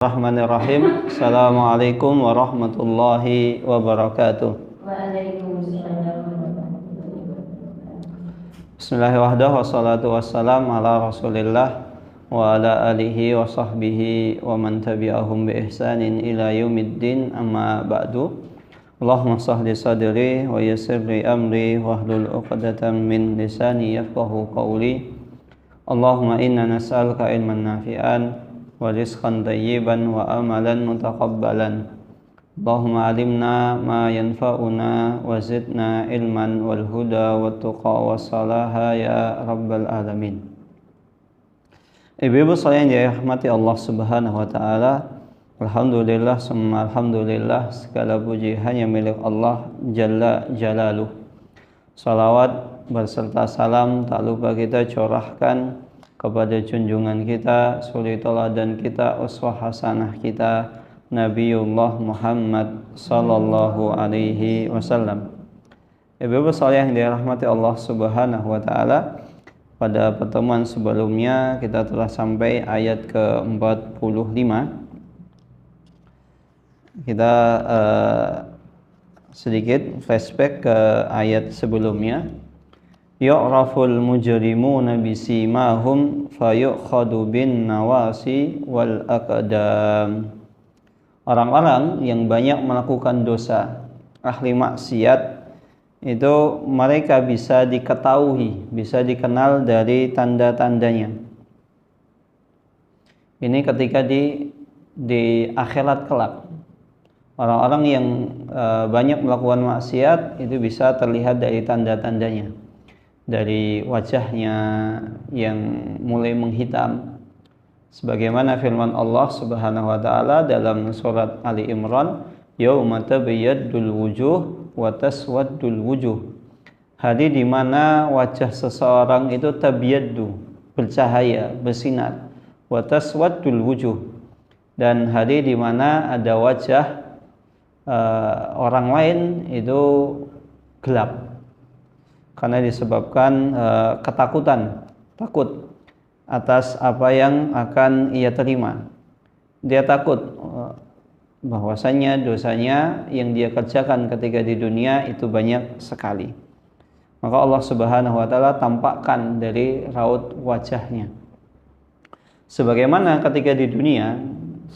Bismillahirrahmanirrahim. Assalamualaikum warahmatullahi wabarakatuh. Waalaikumsalam. Bismillahirrahmanirrahim. Wassalatu wassalam ala rasulillah wa ala alihi wa sahbihi wa man tabi'ahum bi ihsanin ila yaumiddin, amma ba'du. Allahumma sahli sadri wa yassir li amri wahlul 'uqdatam min lisani yafqahu qawli. Allahumma inna nas'aluka ilman nafi'an wa rizqan thayyiban wa amalan mutaqabbalan. Allahumma alimna ma yanfa'una wa zidna ilman wal huda wat tuqa was salaha ya rabbal alamin. Ibu-ibu sekalian yang dirahmati Allah Subhanahu wa taala, alhamdulillah summa alhamdulillah, segala puji hanya milik Allah Jalla Jalaluh. Salawat berserta salam tak lupa kita curahkan kepada junjungan kita, suri teladan kita, uswah hasanah kita, Nabiullah Muhammad sallallahu alaihi wasallam. Ibu-ibu sekalian yang dirahmati Allah Subhanahu wa taala, pada pertemuan sebelumnya kita telah sampai ayat ke-45. Kita sedikit flashback ke ayat sebelumnya. Yu'raful mujrimuna bisimahum fayu'khadu bin nawasi wal aqdam. Orang-orang yang banyak melakukan dosa, ahli maksiat, itu mereka bisa diketahui, bisa dikenal dari tanda-tandanya. Ini ketika di akhirat kelak. Orang-orang yang banyak melakukan maksiat itu bisa terlihat dari tanda-tandanya. Dari wajahnya yang mulai menghitam, sebagaimana firman Allah Subhanahu wa taala dalam surat Ali Imran, yauma tabayyaddul wujuh wa taswaddul wujuh. Hari di mana wajah seseorang itu tabyaddu, bercahaya, bersinar, wa taswaddul wujuh, dan hari di mana ada wajah orang lain itu gelap, karena disebabkan ketakutan, takut atas apa yang akan ia terima. Dia takut bahwasanya dosanya yang dia kerjakan ketika di dunia itu banyak sekali. Maka Allah Subhanahu wa taala tampakkan dari raut wajahnya. Sebagaimana ketika di dunia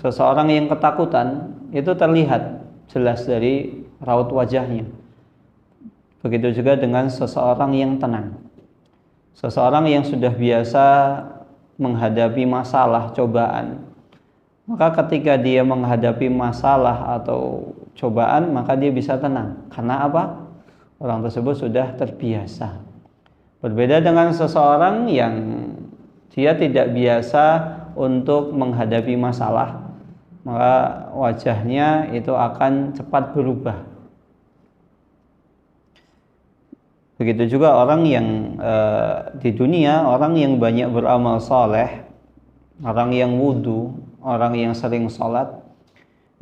seseorang yang ketakutan itu terlihat jelas dari raut wajahnya. Begitu juga dengan seseorang yang tenang. Seseorang yang sudah biasa menghadapi masalah, cobaan, maka ketika dia menghadapi masalah atau cobaan, maka dia bisa tenang. Karena apa? Orang tersebut sudah terbiasa. Berbeda dengan seseorang yang dia tidak biasa untuk menghadapi masalah, maka wajahnya itu akan cepat berubah. Begitu juga orang yang di dunia, orang yang banyak beramal saleh, orang yang wudu, orang yang sering sholat,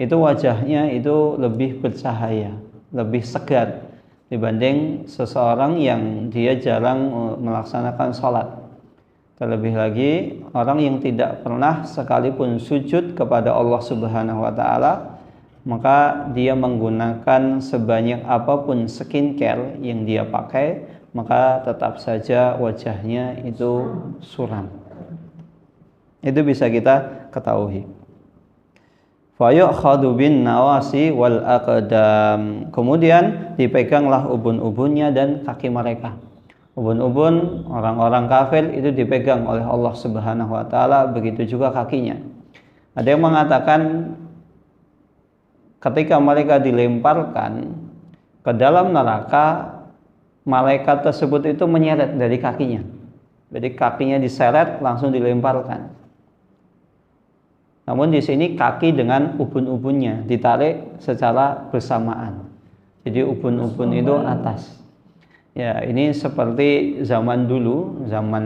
itu wajahnya itu lebih bercahaya, lebih segar dibanding seseorang yang dia jarang melaksanakan sholat. Terlebih lagi orang yang tidak pernah sekalipun sujud kepada Allah Subhanahu wa taala, maka dia menggunakan sebanyak apapun skincare yang dia pakai, maka tetap saja wajahnya itu suram. Itu bisa kita ketahui. Fayu'khadu bin nawasi wal aqdam. Kemudian dipeganglah ubun-ubunnya dan kaki mereka. Ubun-ubun orang-orang kafir itu dipegang oleh Allah Subhanahu wa taala, begitu juga kakinya. Ada yang mengatakan ketika mereka dilemparkan ke dalam neraka, malaikat tersebut itu menyeret dari kakinya. Jadi kakinya diseret langsung dilemparkan. Namun di sini kaki dengan ubun-ubunnya ditarik secara bersamaan. Jadi ubun-ubun itu atas. Ya, ini seperti zaman dulu, zaman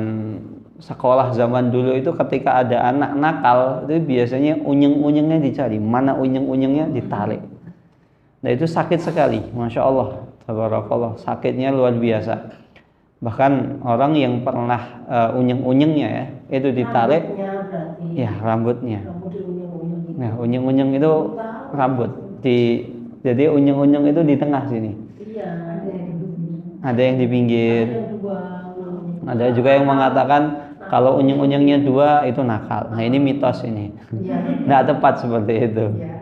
sekolah zaman dulu itu ketika ada anak nakal itu biasanya unyeng-unyengnya dicari, mana unyeng-unyengnya ditarik. Nah itu sakit sekali, masya Allah, tabarakallah, sakitnya luar biasa. Bahkan orang yang pernah unyeng-unyengnya ya, itu ditarik, rambutnya berarti. ya rambutnya. Rambut diunyeng-unyeng gitu. Nah, unyeng-unyeng itu rambut. Jadi unyeng-unyeng itu di tengah sini. Iya. Ada yang di pinggir. Ada dua. Ada juga yang mengatakan kalau unyeng-unyengnya dua itu nakal. Nah, ini mitos ini. Iya. Nggak tepat seperti itu. Iya.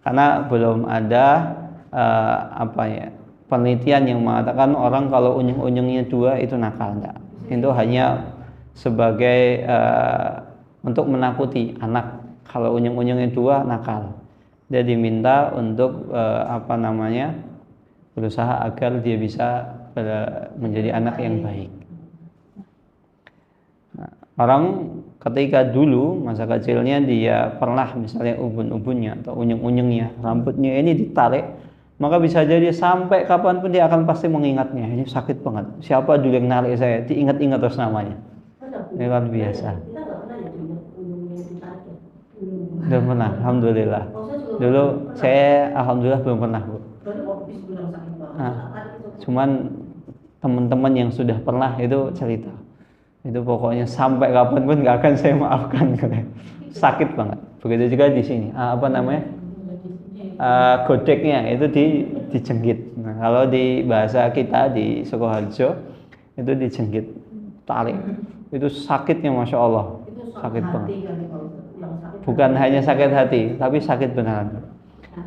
Karena belum ada penelitian yang mengatakan orang kalau unyeng-unyengnya dua itu nakal. Enggak. Itu hanya sebagai untuk menakuti anak. Kalau unyeng-unyengnya dua nakal. Dia diminta untuk berusaha agar dia bisa menjadi anak yang baik. Nah, orang ketika dulu masa kecilnya dia pernah misalnya ubun-ubunnya atau unyeng-unyengnya, rambutnya ini ditarik, maka bisa jadi sampai kapanpun dia akan pasti mengingatnya. Ini sakit banget. Siapa dulu yang narik saya? Diingat-ingat terus namanya. Ini luar biasa. Belum pernah, alhamdulillah. Dulu saya alhamdulillah belum pernah, Bu. Nah, cuman teman-teman yang sudah pernah itu cerita. Itu pokoknya sampai kapanpun nggak akan saya maafkan. Sakit banget. Begitu juga di sini. Godeknya itu dijenggit. Nah, kalau di bahasa kita di Sukoharjo itu dijenggit, tarik. Itu sakitnya masya Allah, sakit banget. Bukan hanya sakit hati, tapi sakit beneran.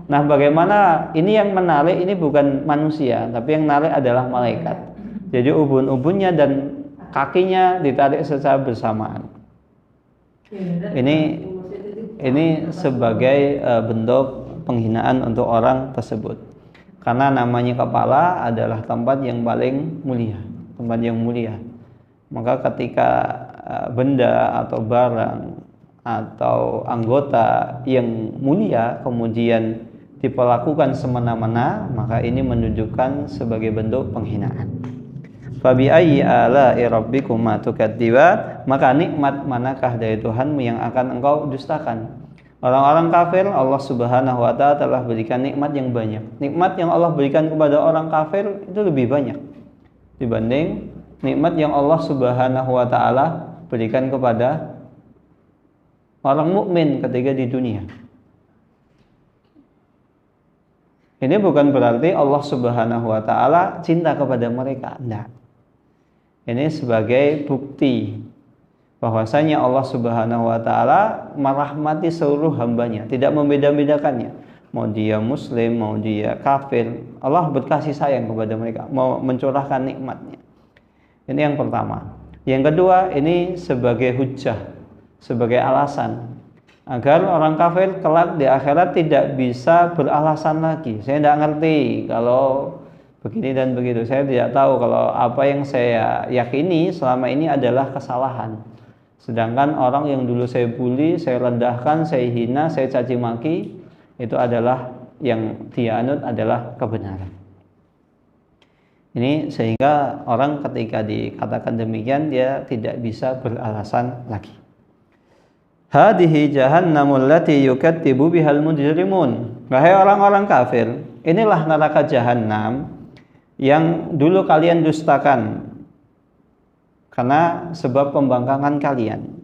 Nah, bagaimana ini yang menarik ini bukan manusia, tapi yang menarik adalah malaikat. Jadi ubun-ubunnya dan kakinya ditarik secara bersamaan. Ini sebagai bentuk penghinaan untuk orang tersebut. Karena namanya kepala adalah tempat yang paling mulia, tempat yang mulia. Maka ketika benda atau barang atau anggota yang mulia kemudian diperlakukan semena-mena, maka ini menunjukkan sebagai bentuk penghinaan. Fabi ayyi ala'i rabbikuma tukadziban, maka nikmat manakah dari Tuhanmu yang akan engkau dustakan? Orang-orang kafir Allah Subhanahu wa taala telah berikan nikmat yang banyak. Nikmat yang Allah berikan kepada orang kafir itu lebih banyak dibanding nikmat yang Allah Subhanahu wa taala berikan kepada orang mukmin ketika di dunia. Ini bukan berarti Allah Subhanahu wa taala cinta kepada mereka, enggak. Ini sebagai bukti bahwasanya Allah Subhanahu wa taala merahmati seluruh hambanya, tidak membeda-bedakannya. Mau dia muslim, mau dia kafir, Allah berkasih sayang kepada mereka, mau mencurahkan nikmatnya. Ini yang pertama. Yang kedua, ini sebagai hujjah, sebagai alasan agar orang kafir kelak di akhirat tidak bisa beralasan lagi. Saya tidak ngerti kalau begini dan begitu. Saya tidak tahu kalau apa yang saya yakini selama ini adalah kesalahan. Sedangkan orang yang dulu saya bully, saya rendahkan, saya hina, saya caci maki, itu adalah yang dia anut adalah kebenaran. Ini sehingga orang ketika dikatakan demikian dia tidak bisa beralasan lagi. Hadihi jahannamul lati yukadzibu bihal mujrimun. Wahai orang-orang kafir, inilah neraka jahanam yang dulu kalian dustakan karena sebab pembangkangan kalian.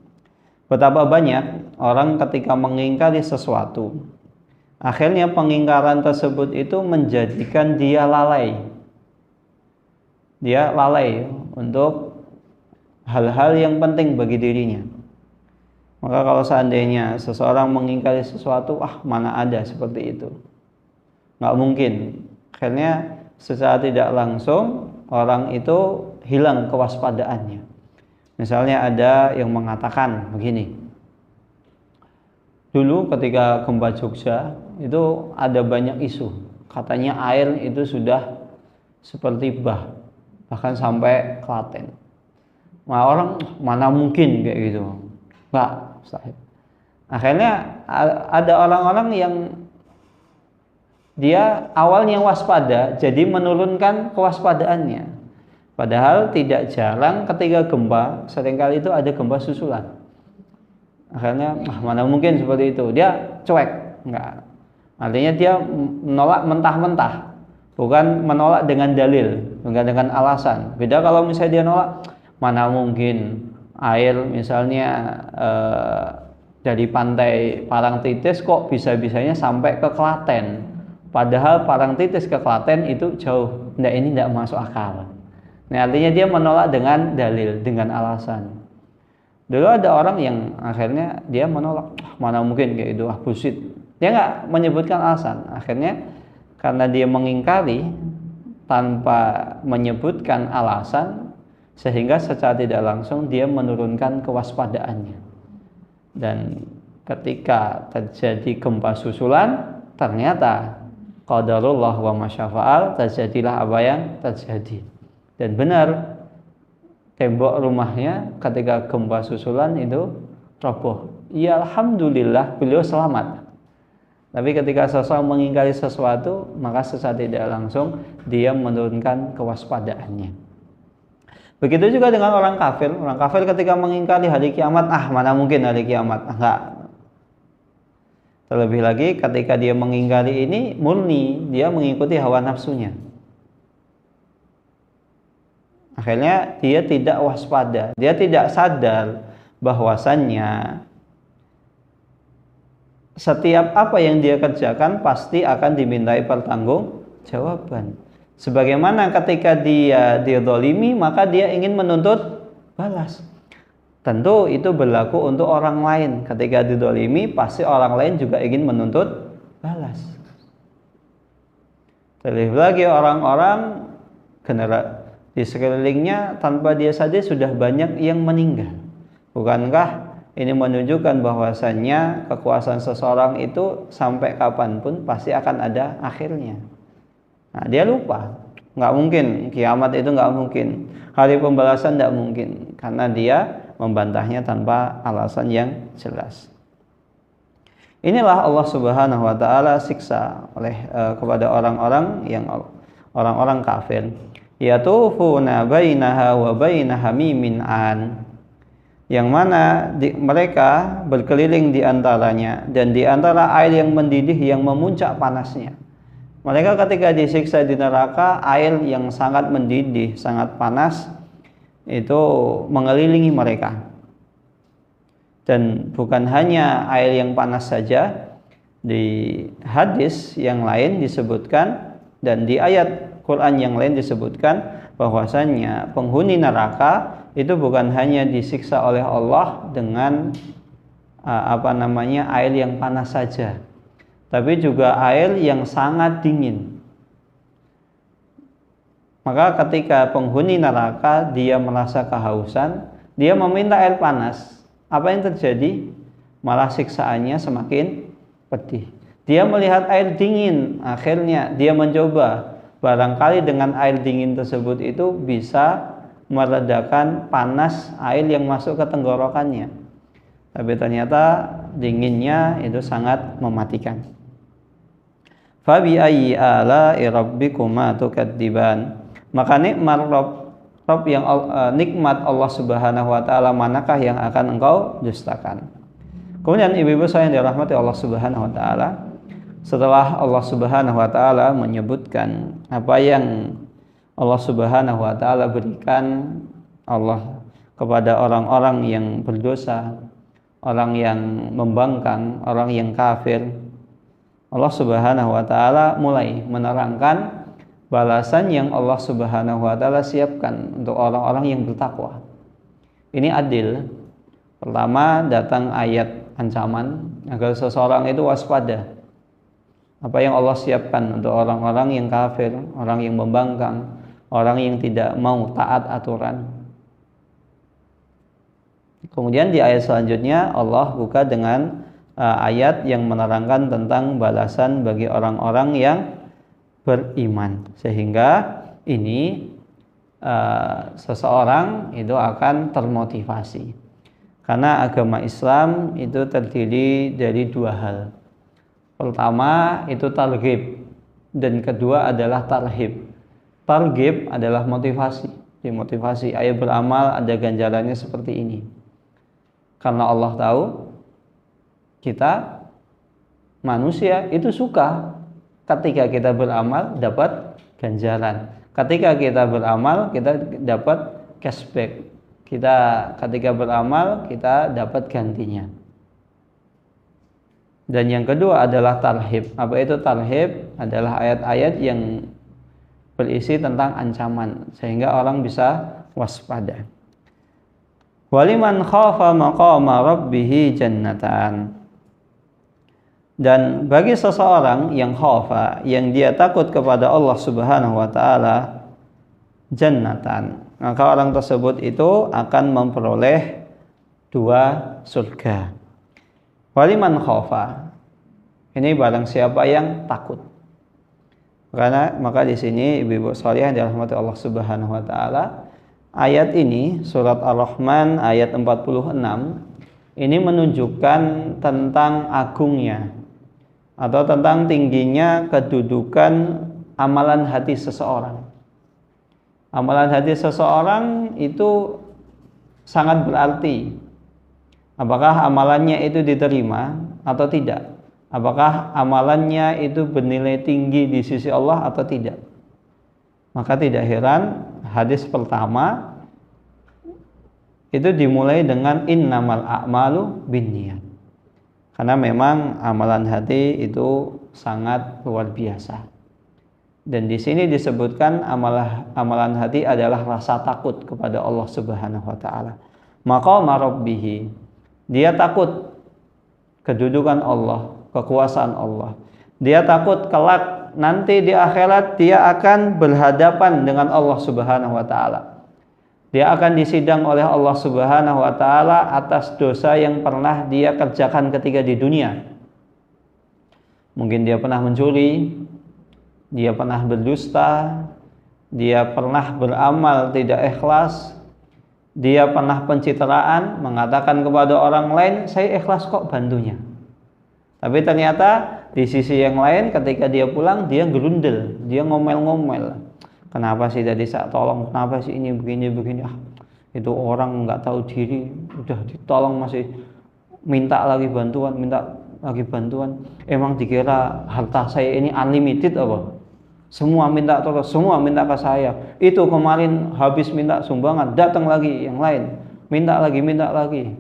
Betapa banyak orang ketika mengingkari sesuatu, akhirnya pengingkaran tersebut itu menjadikan dia lalai. Dia lalai untuk hal-hal yang penting bagi dirinya. Maka kalau seandainya seseorang mengingkari sesuatu, mana ada seperti itu, nggak mungkin. Akhirnya secara tidak langsung orang itu hilang kewaspadaannya. Misalnya ada yang mengatakan begini, dulu ketika gempa Jogja itu ada banyak isu, katanya air itu sudah seperti bahkan sampai Klaten. Nah, orang mana mungkin kayak gitu, nggak mustahil. Akhirnya ada orang-orang yang dia awalnya waspada, jadi menurunkan kewaspadaannya. Padahal tidak jarang ketika gempa, seringkali itu ada gempa susulan. Akhirnya mana mungkin seperti itu, dia cuek, enggak. Artinya dia menolak mentah-mentah, bukan menolak dengan dalil, bukan dengan alasan. Beda kalau misalnya dia nolak, mana mungkin air misalnya Dari pantai Parangtritis kok bisa-bisanya sampai ke Klaten. Padahal Parangtritis ke Klaten itu jauh. Nah, ini tidak masuk akal. Nah, artinya dia menolak dengan dalil, dengan alasan. Dulu ada orang yang akhirnya dia menolak, mana mungkin kayak itu, bullshit. Dia nggak menyebutkan alasan. Akhirnya karena dia mengingkari tanpa menyebutkan alasan, sehingga secara tidak langsung dia menurunkan kewaspadaannya. Dan ketika terjadi gempa susulan, ternyata qadarullah wa masyafa'al, terjadilah apa yang terjadi. Dan benar, tembok rumahnya ketika gempa susulan itu roboh. Ya alhamdulillah beliau selamat. Tapi ketika seseorang mengingkari sesuatu, maka secara tidak langsung dia menurunkan kewaspadaannya. Begitu juga dengan orang kafir. Orang kafir ketika mengingkari hari kiamat, mana mungkin hari kiamat, enggak. Terlebih lagi ketika dia mengingkari ini murni, dia mengikuti hawa nafsunya. Akhirnya dia tidak waspada, dia tidak sadar bahwasannya setiap apa yang dia kerjakan pasti akan dimintai pertanggungjawaban. Sebagaimana ketika dia dizalimi, maka dia ingin menuntut balas. Tentu itu berlaku untuk orang lain. Ketika dizalimi, pasti orang lain juga ingin menuntut balas. Terlebih lagi orang-orang di sekelilingnya tanpa dia sadar sudah banyak yang meninggal. Bukankah ini menunjukkan bahwasannya kekuasaan seseorang itu sampai kapanpun pasti akan ada akhirnya. Nah, dia lupa, nggak mungkin kiamat itu, nggak mungkin hari pembalasan, nggak mungkin, karena dia membantahnya tanpa alasan yang jelas. Inilah Allah Subhanahu Wa Taala siksa kepada orang-orang kafir. Yatufuna bainaha wa baina hamimin an, yang mana mereka berkeliling di antaranya dan di antara air yang mendidih yang memuncak panasnya. Mereka ketika disiksa di neraka, air yang sangat mendidih, sangat panas itu mengelilingi mereka. Dan bukan hanya air yang panas saja, di hadis yang lain disebutkan dan di ayat Quran yang lain disebutkan bahwasannya penghuni neraka itu bukan hanya disiksa oleh Allah dengan air yang panas saja, tapi juga air yang sangat dingin. Maka ketika penghuni neraka dia merasa kehausan, dia meminta air panas. Apa yang terjadi? Malah siksaannya semakin pedih. Dia melihat air dingin, akhirnya dia mencoba. Barangkali dengan air dingin tersebut itu bisa meredakan panas air yang masuk ke tenggorokannya. Tapi ternyata dinginnya itu sangat mematikan. Fabi ayyi ala'i rabbikuma tukadziban. Maka nikmat Allah Subhanahu wa taala manakah yang akan engkau dustakan? Kemudian ibu-ibu saya yang dirahmati Allah Subhanahu wa taala, setelah Allah Subhanahu wa taala menyebutkan apa yang Allah Subhanahu wa taala berikan Allah kepada orang-orang yang berdosa, orang yang membangkang, orang yang kafir, Allah Subhanahu wa taala mulai menerangkan balasan yang Allah Subhanahu wa taala siapkan untuk orang-orang yang bertakwa. Ini adil. Pertama, datang ayat ancaman agar seseorang itu waspada. Apa yang Allah siapkan untuk orang-orang yang kafir, orang yang membangkang, orang yang tidak mau taat aturan. Kemudian di ayat selanjutnya Allah buka dengan ayat yang menerangkan tentang balasan bagi orang-orang yang beriman, sehingga ini seseorang itu akan termotivasi, karena agama Islam itu terdiri dari dua hal. Pertama itu targhib, dan kedua adalah tarhib. Targhib adalah motivasi, dimotivasi ayo beramal, ada ganjarannya seperti ini, karena Allah tahu kita manusia itu suka ketika kita beramal dapat ganjaran. Ketika kita beramal kita dapat cashback. Ketika beramal kita dapat gantinya. Dan yang kedua adalah tarhib. Apa itu tarhib? Adalah ayat-ayat yang berisi tentang ancaman sehingga orang bisa waspada. Waliman khafa maqama rabbih jannatan. Dan bagi seseorang yang khafa, yang dia takut kepada Allah Subhanahu wa taala, jannatan, maka orang tersebut itu akan memperoleh 2 surga. Waliman khafa, ini barang siapa yang takut. Maka di sini ibu-ibu shalihah yang dirahmati Allah Subhanahu wa taala, ayat ini surat Ar-Rahman ayat 46 ini menunjukkan tentang agungnya atau tentang tingginya kedudukan amalan hati seseorang. Amalan hati seseorang itu sangat berarti. Apakah amalannya itu diterima atau tidak? Apakah amalannya itu bernilai tinggi di sisi Allah atau tidak? Maka tidak heran hadis pertama itu dimulai dengan innamal a'malu binniyat. Karena memang amalan hati itu sangat luar biasa. Dan di sini disebutkan amalan hati adalah rasa takut kepada Allah Subhanahu wa taala. Maqama rabbih, dia takut kedudukan Allah, kekuasaan Allah. Dia takut kelak nanti di akhirat dia akan berhadapan dengan Allah Subhanahu wa taala. Dia akan disidang oleh Allah Subhanahu wa taala atas dosa yang pernah dia kerjakan ketika di dunia. Mungkin dia pernah mencuri, dia pernah berdusta, dia pernah beramal tidak ikhlas, dia pernah pencitraan, mengatakan kepada orang lain, saya ikhlas kok bantunya. Tapi ternyata di sisi yang lain ketika dia pulang, dia gerundel, dia ngomel-ngomel. Kenapa sih tadi saya tolong, kenapa sih ini begini-begini, itu orang nggak tahu diri, udah ditolong masih minta lagi bantuan. Emang dikira harta saya ini unlimited apa? Semua minta tolong, semua minta ke saya. Itu kemarin habis minta sumbangan, datang lagi yang lain, minta lagi.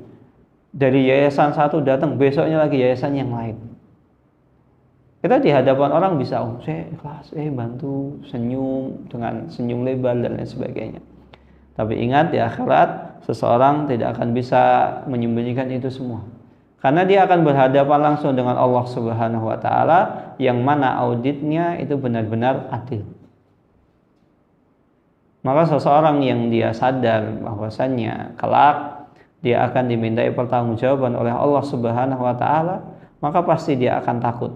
Dari yayasan satu datang, besoknya lagi yayasan yang lain. Kita di hadapan orang bisa, saya ikhlas, bantu, senyum dengan senyum lebar dan lain sebagainya. Tapi ingat di akhirat seseorang tidak akan bisa menyembunyikan itu semua. Karena dia akan berhadapan langsung dengan Allah Subhanahu wa taala yang mana auditnya itu benar-benar adil. Maka seseorang yang dia sadar bahwasannya kelak dia akan dimintai pertanggungjawaban oleh Allah Subhanahu wa taala, maka pasti dia akan takut.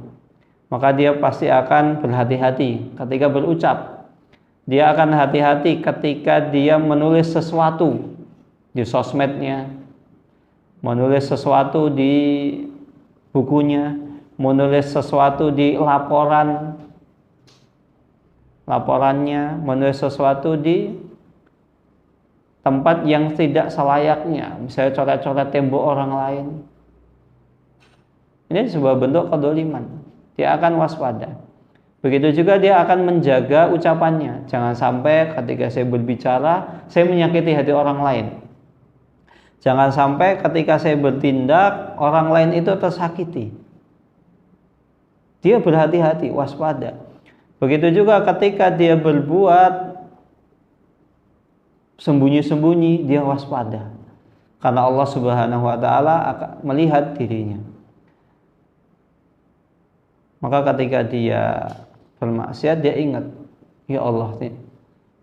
Maka dia pasti akan berhati-hati ketika berucap. Dia akan hati-hati ketika dia menulis sesuatu di sosmednya, menulis sesuatu di bukunya, menulis sesuatu di laporannya, menulis sesuatu di tempat yang tidak selayaknya, misalnya coret-coret tembok orang lain. Ini sebuah bentuk kedoliman. Dia akan waspada. Begitu juga dia akan menjaga ucapannya. Jangan sampai ketika saya berbicara, saya menyakiti hati orang lain. Jangan sampai ketika saya bertindak, orang lain itu tersakiti. Dia berhati-hati, waspada. Begitu juga ketika dia berbuat sembunyi-sembunyi, dia waspada. Karena Allah Subhanahu wa taala akan melihat dirinya. Maka ketika dia bermaksiat, dia ingat, ya Allah,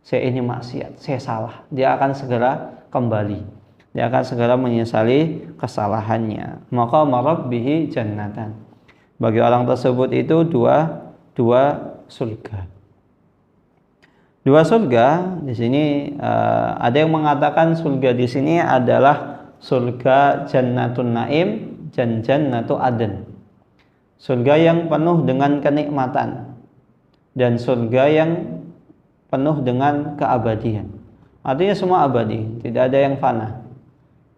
saya ini maksiat, saya salah. Dia akan segera kembali. Dia akan segera menyesali kesalahannya. Maka marabbihi jannatan. Bagi orang tersebut itu dua surga. Dua surga di sini ada yang mengatakan surga di sini adalah surga Jannatun Naim dan Jannatu Aden. Surga yang penuh dengan kenikmatan dan surga yang penuh dengan keabadian. Artinya semua abadi, tidak ada yang fana.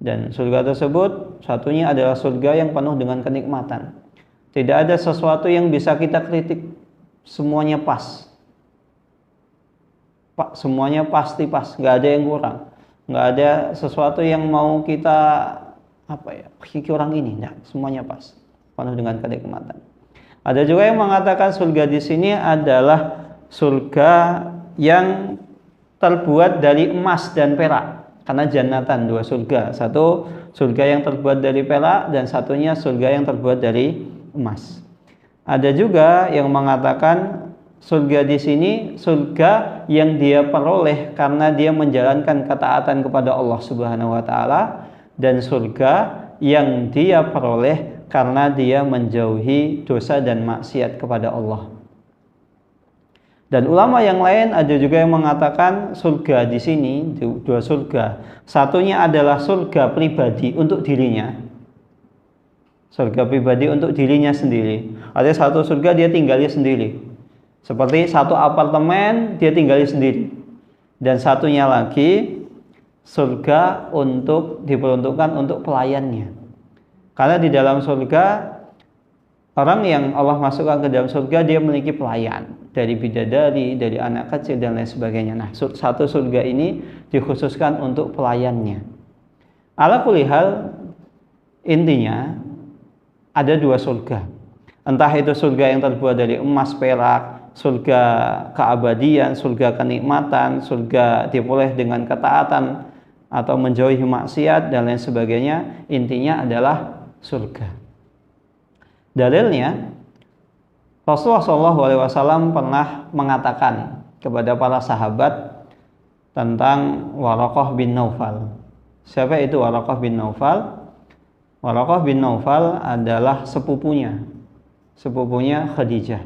Dan surga tersebut satunya adalah surga yang penuh dengan kenikmatan. Tidak ada sesuatu yang bisa kita kritik, semuanya pas. Semuanya pasti pas, nggak ada yang kurang. Nggak ada sesuatu yang mau kita pikir orang ini, nah, semuanya pas. penuh dengan kenikmatan. Ada juga yang mengatakan surga di sini adalah surga yang terbuat dari emas dan perak. Karena jannatan, dua surga. Satu surga yang terbuat dari perak dan satunya surga yang terbuat dari emas. Ada juga yang mengatakan surga di sini surga yang dia peroleh karena dia menjalankan ketaatan kepada Allah Subhanahu wa taala, dan surga yang dia peroleh karena dia menjauhi dosa dan maksiat kepada Allah. Dan ulama yang lain ada juga yang mengatakan surga di sini dua surga. Satunya adalah surga pribadi untuk dirinya. Surga pribadi untuk dirinya sendiri. Ada satu surga dia tinggali sendiri. Seperti satu apartemen dia tinggali sendiri. Dan satunya lagi surga untuk diperuntukkan untuk pelayannya. Karena di dalam surga, orang yang Allah masukkan ke dalam surga dia memiliki pelayan, dari bidadari, dari anak kecil dan lain sebagainya. Nah, satu surga ini dikhususkan untuk pelayannya. Ala kulli hal, intinya ada dua surga. Entah itu surga yang terbuat dari emas, perak, surga keabadian, surga kenikmatan, surga diperoleh dengan ketaatan atau menjauhi maksiat dan lain sebagainya. Intinya adalah surga. Dalilnya, Rasulullah SAW pernah mengatakan kepada para sahabat tentang Waraqah bin Naufal. Siapa itu Waraqah bin Naufal? Waraqah bin Naufal adalah sepupunya Khadijah,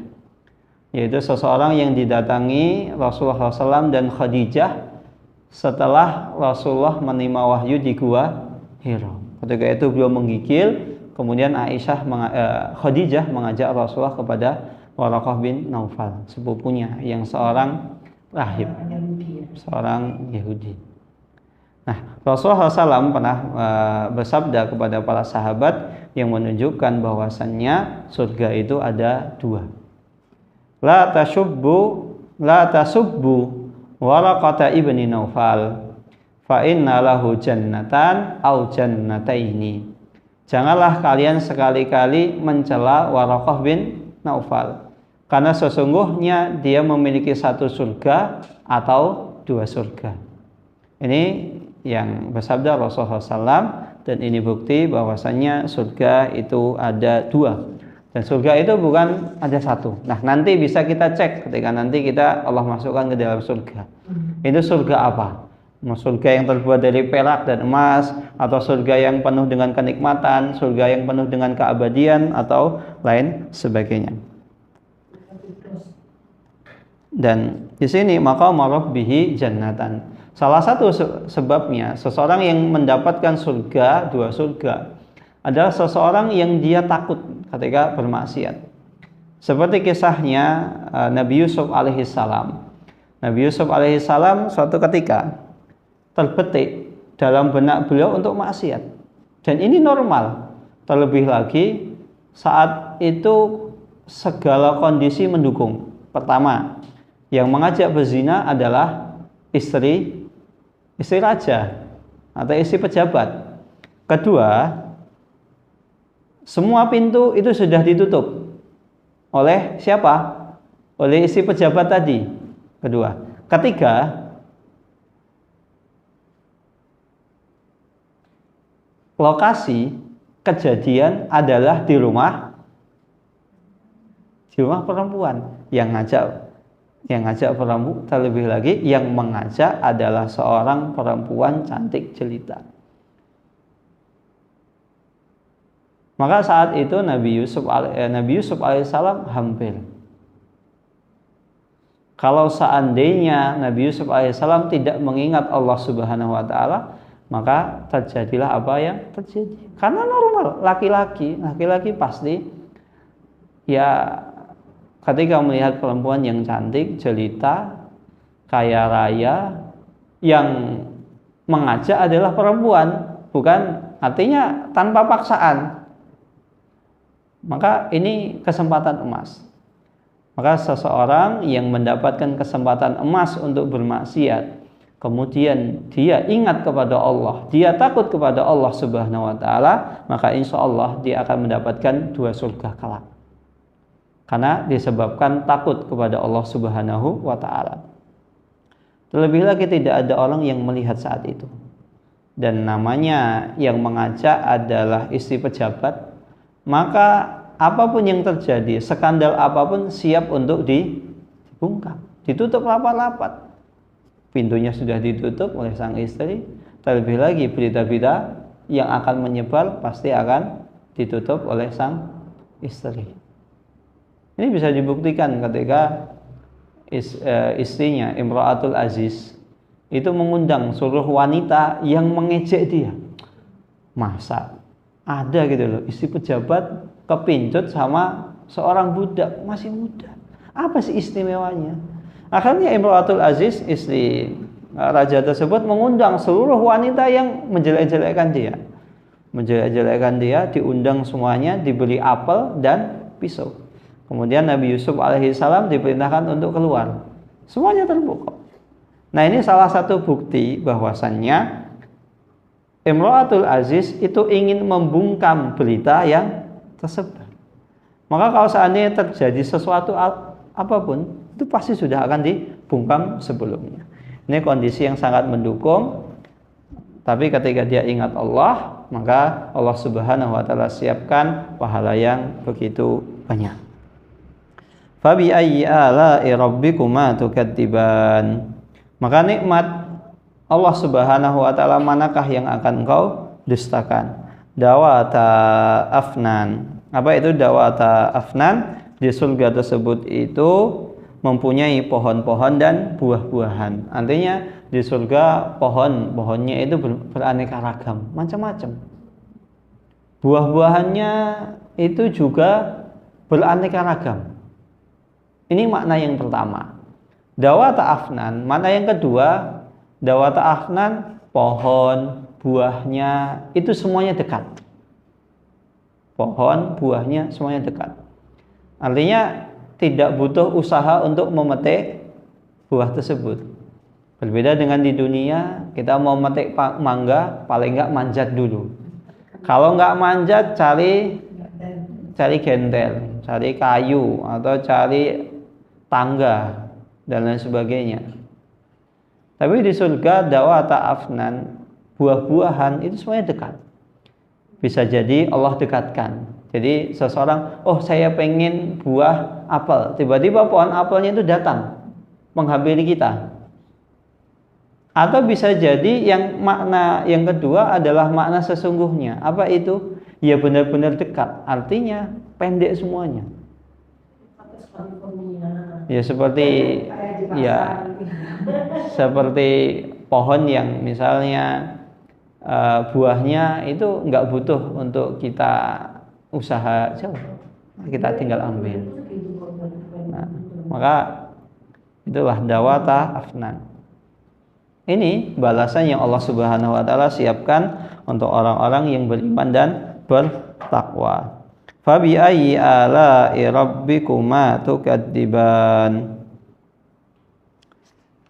yaitu seseorang yang didatangi Rasulullah SAW dan Khadijah setelah Rasulullah menerima wahyu di Gua Hira. Ketika itu beliau menggigil, kemudian Khadijah mengajak Rasulullah kepada Waraqah bin Naufal, sepupunya yang seorang rahib, seorang Yahudi. Nah, Rasulullah SAW pernah bersabda kepada para sahabat yang menunjukkan bahwasannya surga itu ada dua. La tasubbu Waraqata ibni Naufal fa inna lahu jannatan au jannataini. Janganlah kalian sekali-kali mencela Waraqah bin Naufal, karena sesungguhnya dia memiliki satu surga atau dua surga. Ini yang bersabda Rasulullah SAW, dan ini bukti bahwasannya surga itu ada dua, dan surga itu bukan ada satu. Nah, nanti bisa kita cek ketika nanti Allah masukkan ke dalam surga. Itu surga apa? Surga yang terbuat dari perak dan emas, atau surga yang penuh dengan kenikmatan, surga yang penuh dengan keabadian, atau lain sebagainya. Dan di sini maka marabbihi jannatan. Salah satu sebabnya seseorang yang mendapatkan surga, dua surga, adalah seseorang yang dia takut ketika bermaksiat. Seperti kisahnya Nabi Yusuf alaihissalam. Nabi Yusuf alaihissalam suatu ketika terbetik dalam benak beliau untuk maksiat, dan ini normal. Terlebih lagi saat itu segala kondisi mendukung. Pertama, yang mengajak berzina adalah istri raja atau istri pejabat. Kedua, semua pintu itu sudah ditutup oleh siapa? Oleh istri pejabat tadi. Kedua. Ketiga, lokasi kejadian adalah di rumah perempuan. Yang ngajak perempuan, terlebih lagi yang mengajak adalah seorang perempuan cantik jelita. Maka saat itu Nabi Yusuf alaihissalam hampir. Kalau seandainya Nabi Yusuf alaihissalam tidak mengingat Allah Subhanahu wa taala, maka terjadilah apa yang terjadi. Karena normal, laki-laki pasti ya ketika melihat perempuan yang cantik, jelita, kaya raya, yang mengajak adalah perempuan, bukan artinya tanpa paksaan. Maka ini kesempatan emas. Maka seseorang yang mendapatkan kesempatan emas untuk bermaksiat, kemudian dia ingat kepada Allah, dia takut kepada Allah Subhanahu wa taala, maka insya Allah dia akan mendapatkan 2 surga kelak. Karena disebabkan takut kepada Allah Subhanahu wa taala. Terlebih lagi tidak ada orang yang melihat saat itu. Dan namanya yang mengajak adalah istri pejabat, maka apapun yang terjadi, skandal apapun siap untuk dibungkam, ditutup rapat-rapat. Pintunya sudah ditutup oleh sang istri, terlebih lagi berita-berita yang akan menyebar pasti akan ditutup oleh sang istri. Ini bisa dibuktikan ketika istrinya Imra'atul Aziz itu mengundang seluruh wanita yang mengejek dia. Masa ada gitu loh, istri pejabat kepincut sama seorang budak masih muda. Apa sih istimewanya? Akhirnya Imra'atul Aziz, istri raja tersebut, mengundang seluruh wanita yang menjelek-jelekkan dia. Menjelek-jelekkan dia, diundang semuanya, diberi apel dan pisau. Kemudian Nabi Yusuf alaihissalam diperintahkan untuk keluar. Semuanya terpukau. Nah, ini salah satu bukti bahwasannya Imra'atul Aziz itu ingin membungkam berita yang tersebar. Maka kalau seandainya terjadi sesuatu apapun, itu pasti sudah akan dibungkam sebelumnya. Ini kondisi yang sangat mendukung. Tapi ketika dia ingat Allah, maka Allah Subhanahu wa taala siapkan pahala yang begitu banyak. Fabi ayyi ala'i rabbikuma tukadziban. Maka nikmat Allah Subhanahu wa taala manakah yang akan engkau dustakan? Dawata afnan. Apa itu dawata afnan? Di surga tersebut itu mempunyai pohon-pohon dan buah-buahan. Artinya di surga pohonnya itu beraneka ragam, macam-macam. Buah-buahannya itu juga beraneka ragam. Ini makna yang pertama. Dawata afnan, makna yang kedua, dawata afnan, pohon, buahnya itu semuanya dekat. Pohon, buahnya semuanya dekat. Artinya tidak butuh usaha untuk memetik buah tersebut. Berbeda dengan di dunia, kita mau memetik mangga, paling enggak manjat dulu. Kalau enggak manjat, cari gentel, cari kayu, atau cari tangga, dan lain sebagainya. Tapi di surga, dawata afnan, buah-buahan itu semuanya dekat. Bisa jadi Allah dekatkan. Jadi seseorang, oh saya pengen buah apel, tiba-tiba pohon apelnya itu datang menghampiri kita. Atau bisa jadi yang makna yang kedua adalah makna sesungguhnya. Apa itu? Ya benar-benar dekat, artinya pendek semuanya. Ya seperti seperti pohon yang misalnya buahnya itu nggak butuh untuk kita usaha jauh, kita tinggal ambil. Nah, maka itulah dawata afnan. Ini balasan yang Allah Subhanahu wa taala siapkan untuk orang-orang yang beriman dan bertakwa. Fabi ayyi ala'i rabbikuma tukadziban.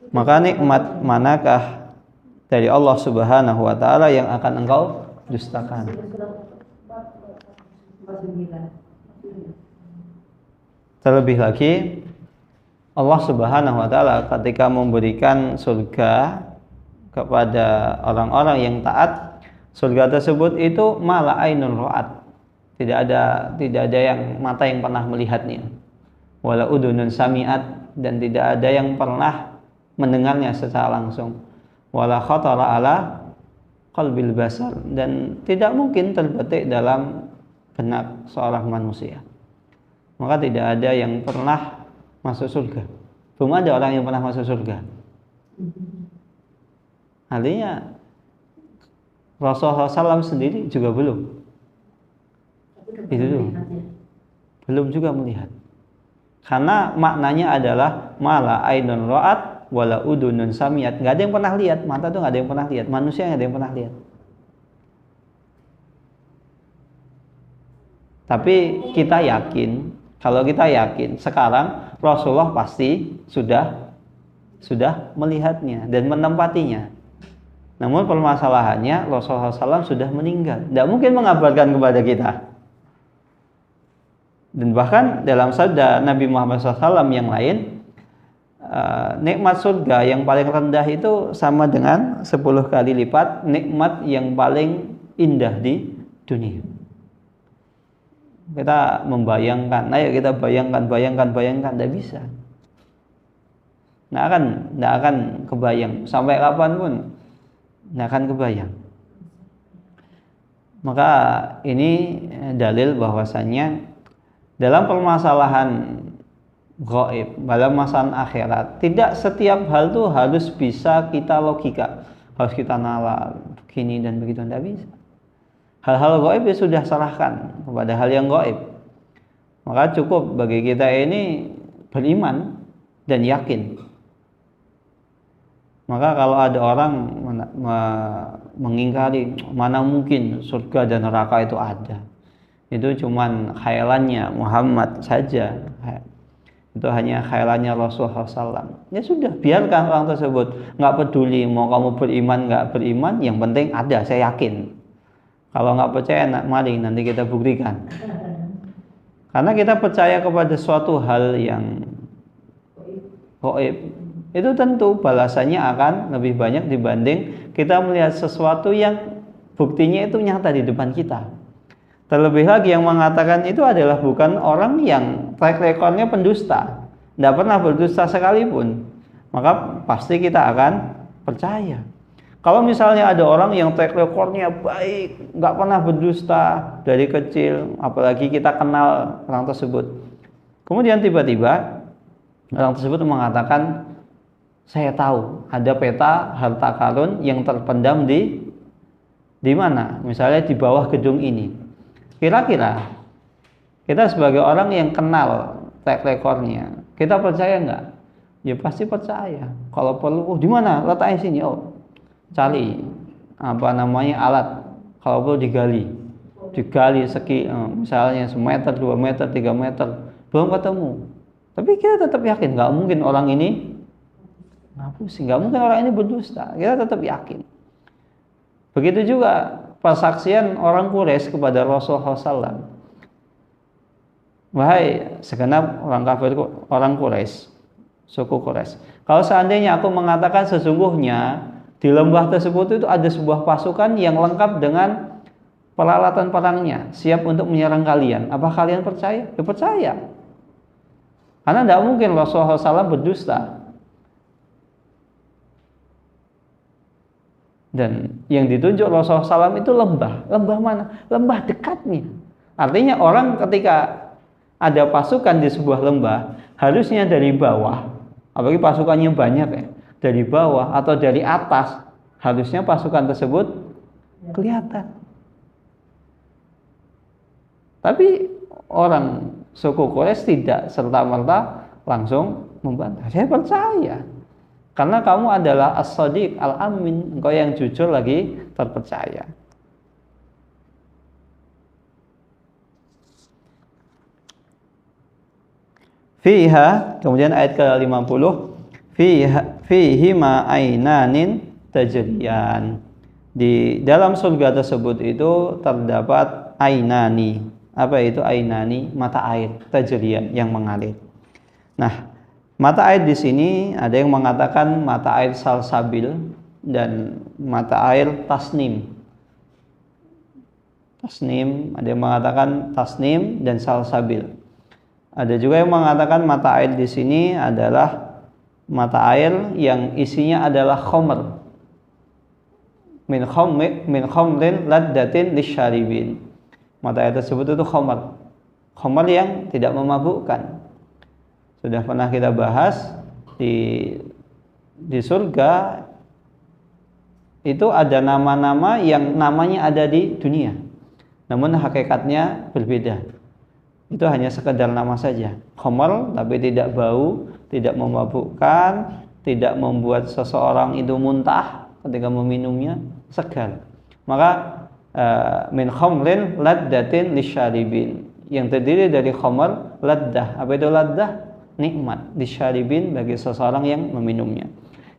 Maka nikmat manakah dari Allah Subhanahu wa taala yang akan engkau dustakan? Terlebih lagi Allah Subhanahu wa taala ketika memberikan surga kepada orang-orang yang taat, surga tersebut itu mala ainun ra'at. Tidak ada yang mata yang pernah melihatnya. Wala udunun sami'at, dan tidak ada yang pernah mendengarnya secara langsung. Wala khatara ala qalbil basar, dan tidak mungkin terbetik dalam benak seorang manusia. Maka tidak ada yang pernah masuk surga. Belum ada orang yang pernah masuk surga. Artinya Rasulullah SAW sendiri juga belum. Itu dulu. Belum juga melihat. Karena maknanya adalah mala ainun ra'at wala udunun samiat. Nggak ada yang pernah lihat. Mata tuh nggak ada yang pernah lihat. Manusia nggak ada yang pernah lihat. Tapi kita yakin, kalau kita yakin sekarang Rasulullah pasti sudah sudah melihatnya dan menempatinya. Namun permasalahannya Rasulullah SAW sudah meninggal, tidak mungkin mengabarkan kepada kita. Dan bahkan dalam sabda Nabi Muhammad SAW yang lain, nikmat surga yang paling rendah itu sama dengan 10 kali lipat nikmat yang paling indah di dunia. Kita membayangkan, ayo kita bayangkan, tidak bisa. Nggak akan kebayang sampai kapanpun, nggak akan kebayang. Maka ini dalil bahwasannya dalam permasalahan gaib, dalam masalah akhirat, tidak setiap hal itu harus bisa kita logika, harus kita nalar begini dan begitu, tidak bisa. Hal-hal gaib ya sudah serahkan kepada hal yang gaib. Maka cukup bagi kita ini beriman dan yakin. Maka kalau ada orang mengingkari, mana mungkin surga dan neraka itu ada, itu cuman khayalannya Muhammad saja, itu hanya khayalannya Rasulullah SAW. Ya sudah, biarkan orang tersebut, nggak peduli mau kamu beriman nggak beriman, yang penting ada, saya yakin. Kalau nggak percaya, mari nanti kita buktikan. Karena kita percaya kepada suatu hal yang gaib, itu tentu balasannya akan lebih banyak dibanding kita melihat sesuatu yang buktinya itu nyata di depan kita. Terlebih lagi yang mengatakan itu adalah bukan orang yang track recordnya pendusta, tidak pernah berdusta sekalipun, maka pasti kita akan percaya. Kalau misalnya ada orang yang track recordnya baik, nggak pernah berdusta dari kecil, apalagi kita kenal orang tersebut, kemudian tiba-tiba orang tersebut mengatakan, saya tahu ada peta harta karun yang terpendam di mana? Misalnya di bawah gedung ini. Kira-kira kita sebagai orang yang kenal track recordnya, kita percaya nggak? Ya pasti percaya. Kalau perlu, di mana? Letaknya sini. Oh, cari alat. Kalau perlu digali misalnya 1 meter, 2 meter, 3 meter, belum ketemu. Tapi kita tetap yakin nggak mungkin orang ini nggak mungkin orang ini berdusta. Kita tetap yakin. Begitu juga persaksian orang Quraisy kepada Rasulullah SAW. Wahai segenap orang kafir, orang Quraisy, suku Quraisy, kalau seandainya aku mengatakan sesungguhnya di lembah tersebut itu ada sebuah pasukan yang lengkap dengan peralatan perangnya, siap untuk menyerang kalian, apa kalian percaya? Ya percaya. Karena tidak mungkin Rasulullah SAW berdusta. Dan yang ditunjuk Rasulullah SAW itu lembah. Lembah mana? Lembah dekatnya. Artinya orang ketika ada pasukan di sebuah lembah, harusnya dari bawah, apalagi pasukannya banyak ya, dari bawah atau dari atas, harusnya pasukan tersebut kelihatan. Tapi orang suku Quraisy tidak serta-merta langsung membantah. Saya percaya. Karena kamu adalah as-sadiq al-amin, engkau yang jujur lagi terpercaya. Fiha, kemudian ayat ke-50, fihi ma ainanin tajriyan. Di dalam surga tersebut itu terdapat ainani. Apa itu ainani? Mata air tajriyan yang mengalir. Nah, mata air di sini ada yang mengatakan mata air salsabil dan mata air tasnim. Tasnim, ada yang mengatakan tasnim dan salsabil. Ada juga yang mengatakan mata air di sini adalah mata air yang isinya adalah khamr. Min khamrin laddatin lisyaribin. Mata air tersebut itu khamr. Khamr yang tidak memabukkan. Sudah pernah kita bahas di surga itu ada nama-nama yang namanya ada di dunia, namun hakikatnya berbeda. Itu hanya sekedar nama saja, khamr, tapi tidak bau, tidak memabukkan, tidak membuat seseorang itu muntah ketika meminumnya, segar. Maka min khamrin laddatin lisyaribin, yang terdiri dari khamr, laddah. Apa itu laddah? nikmat disyaribin bagi seseorang yang meminumnya.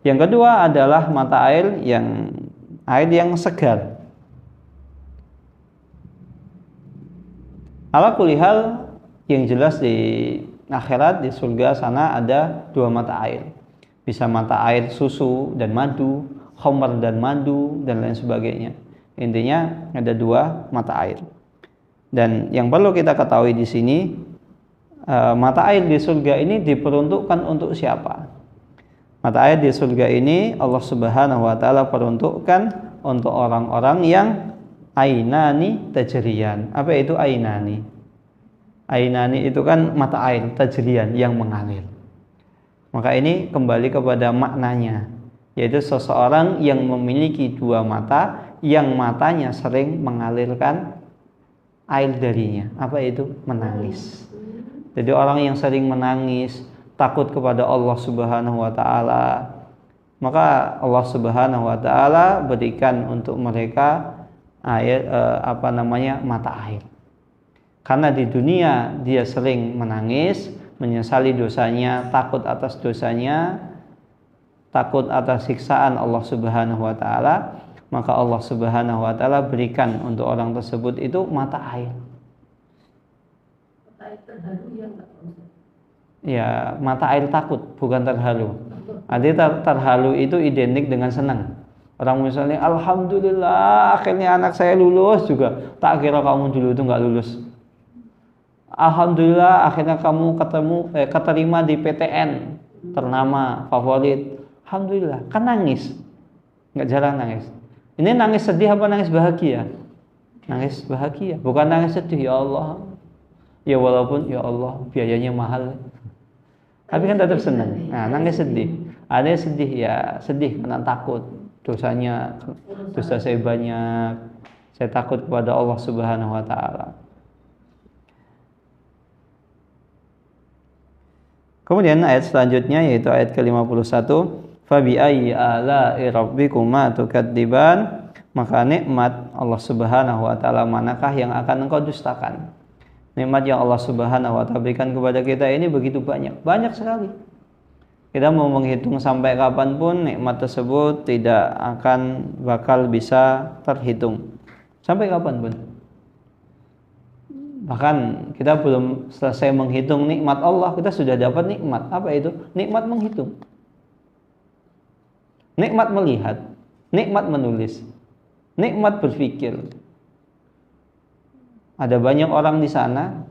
Yang kedua adalah mata air yang segar. Ala kulli hal, yang jelas di akhirat, di surga sana ada dua mata air. Bisa mata air susu dan madu, khamar dan madu, dan lain sebagainya. Intinya ada dua mata air. Dan yang perlu kita ketahui di sini, mata air di surga ini diperuntukkan untuk siapa? Mata air di surga ini Allah Subhanahu wa taala peruntukkan untuk orang-orang yang ainani tajriyan. Apa itu ainani? Ainani itu kan mata air tajriyan yang mengalir. Maka ini kembali kepada maknanya, yaitu seseorang yang memiliki dua mata yang matanya sering mengalirkan air darinya. Apa itu? Menangis. Jadi orang yang sering menangis, takut kepada Allah Subhanahu wa taala, maka Allah Subhanahu wa taala berikan untuk mereka mata air. Karena di dunia dia sering menangis, menyesali dosanya, takut atas dosanya, takut atas siksaan Allah Subhanahu wa taala, maka Allah Subhanahu wa taala berikan untuk orang tersebut itu mata air. Mata air terharu ya enggak? Ya, mata air takut, bukan terhalu. Artinya terhalu itu identik dengan senang. Orang misalnya, alhamdulillah akhirnya anak saya lulus juga. Tak kira kamu dulu itu nggak lulus. Alhamdulillah akhirnya kamu keterima di PTN ternama favorit. Alhamdulillah, kan nangis. Nggak jarang nangis. Ini nangis sedih apa nangis bahagia? Nangis bahagia, bukan nangis sedih. Ya Allah, ya walaupun ya Allah biayanya mahal, tapi kan tetap senang. Nah, nangis sedih. Ada sedih ya, sedih karena takut dosa saya banyak. Saya takut kepada Allah Subhanahu wa taala. Kemudian ayat selanjutnya yaitu ayat ke-51, fa bi ayyi ala'i rabbikuma tukadziban, maka nikmat Allah Subhanahu wa taala manakah yang akan engkau dustakan? Nikmat yang Allah Subhanahu wa taala berikan kepada kita ini begitu banyak sekali. Kita mau menghitung sampai kapanpun nikmat tersebut tidak akan bakal bisa terhitung. Sampai kapanpun. Bahkan kita belum selesai menghitung nikmat Allah, kita sudah dapat nikmat. Apa itu? Nikmat menghitung. Nikmat melihat, nikmat menulis, nikmat berpikir. Ada banyak orang di sana,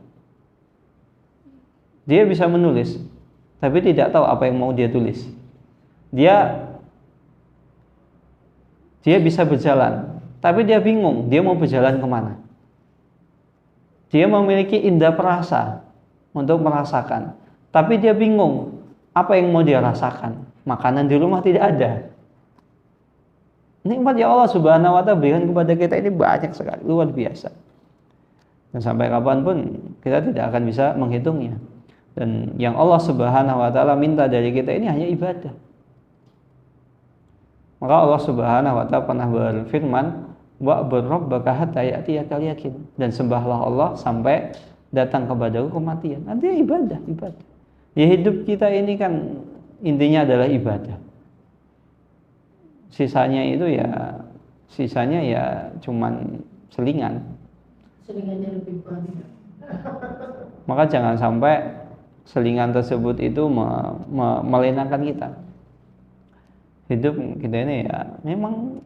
dia bisa menulis, tapi tidak tahu apa yang mau dia tulis. Dia bisa berjalan, tapi dia bingung, dia mau berjalan kemana. Dia memiliki indera perasa untuk merasakan, tapi dia bingung apa yang mau dia rasakan. Makanan di rumah tidak ada. Nikmat ya Allah Subhanahu wa taala berikan kepada kita ini banyak sekali, luar biasa. Dan sampai kapanpun kita tidak akan bisa menghitungnya. Dan yang Allah Subhanahu wa taala minta dari kita ini hanya ibadah. Maka Allah Subhanahu wa taala pernah berfirman, wa'bud rabbaka hatta ya'tiyakal yaqin, dan sembahlah Allah sampai datang kepadaku kematian. Artinya ibadah. Ya, hidup kita ini kan intinya adalah ibadah. Sisanya ya cuman selingan. Selingannya lebih banyak. Maka jangan sampai selingan tersebut itu melenangkan kita. Hidup kita ini ya memang